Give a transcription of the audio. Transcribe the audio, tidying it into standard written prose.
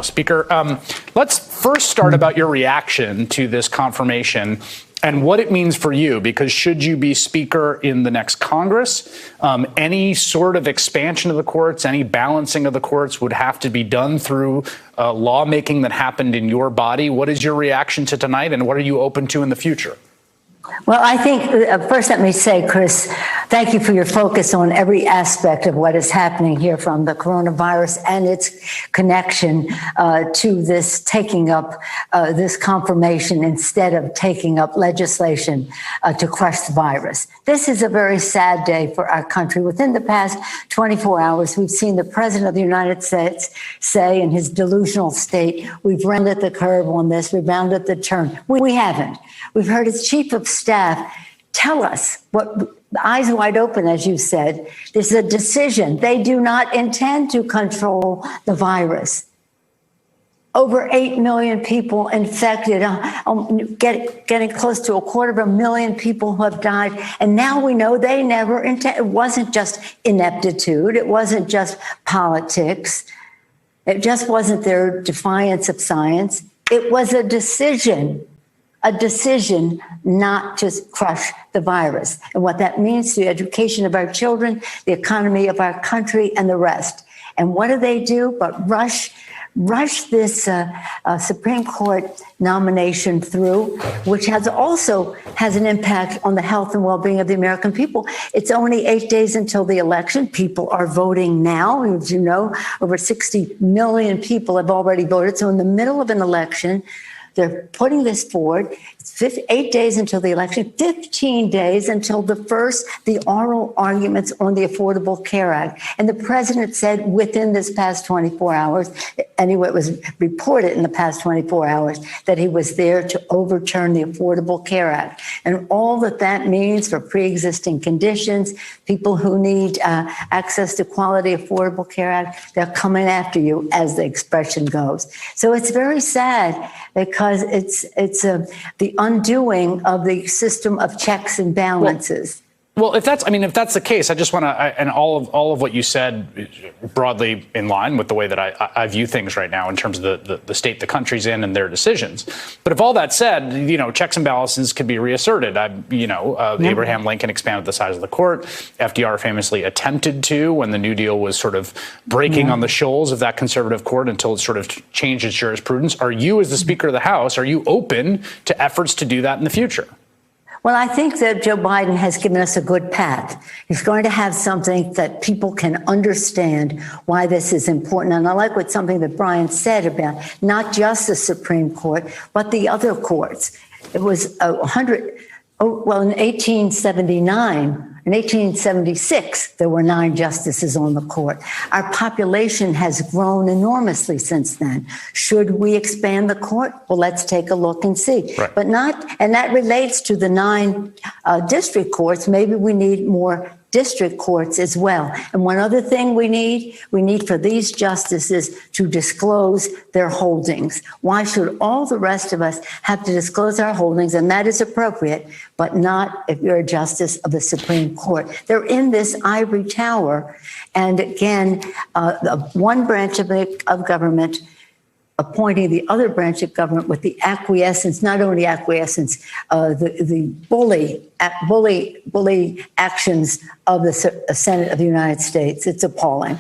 Speaker, let's first start about your reaction to this confirmation and what it means for you, because should you be Speaker in the next Congress, any sort of expansion of the courts, any balancing of the courts would have to be done through lawmaking that happened in your body. What is your reaction to tonight, and what are you open to in the future? Well, I think first let me say, Chris, thank you for your focus on every aspect of what is happening here, from the coronavirus and its connection to this taking up this confirmation instead of taking up legislation to crush the virus. This is a very sad day for our country. Within the past 24 hours, we've seen the President of the United States say in his delusional state, we've rounded the curve on this, we've rounded the turn. We haven't. We've heard his chief of staff tell us, what, eyes wide open, as you said, this is a decision. They do not intend to control the virus. Over 8 million people infected, getting close to 250,000 people who have died. And now we know they never intended. It wasn't just ineptitude. It wasn't just politics. It just wasn't their defiance of science. It was a decision not to crush the virus. And what that means to the education of our children, the economy of our country, and the rest. And what do they do but rush this Supreme Court nomination through, which has an impact on the health and well-being of the American people. It's only 8 days until the election. People are voting now. As you know, over 60 million people have already voted. So in the middle of an election, they're putting this forward. It's 8 days until the election, 15 days until the oral arguments on the Affordable Care Act. And the president said within this past 24 hours, anyway, it was reported in the past 24 hours, that he was there to overturn the Affordable Care Act. And all that means for pre-existing conditions, people who need access to quality Affordable Care Act, they're coming after you, as the expression goes. So it's very sad, because it's the undoing of the system of checks and balances. Well, if that's the case, I just want to, and all of what you said broadly in line with the way that I view things right now in terms of the state the country's in and their decisions. But if all that said, checks and balances could be reasserted. Abraham Lincoln expanded the size of the court. FDR famously attempted to, when the New Deal was sort of breaking on the shoals of that conservative court, until it sort of changed its jurisprudence. Are you, as the Speaker of the House, are you open to efforts to do that in the future? Well, I think that Joe Biden has given us a good path. He's going to have something that people can understand why this is important. And I like something that Brian said about not just the Supreme Court, but the other courts. It was in 1879. In 1876, there were 9 justices on the court. Our population has grown enormously since then. Should we expand the court? Well, let's take a look and see. Right. But and that relates to the 9 district courts. Maybe we need more district courts as well. And one other thing we need for these justices to disclose their holdings. Why should all the rest of us have to disclose our holdings? And that is appropriate, but not if you're a justice of the Supreme Court. They're in this ivory tower. And again, one branch of government appointing the other branch of government with the acquiescence, not only acquiescence, the bully actions of the Senate of the United States. It's appalling.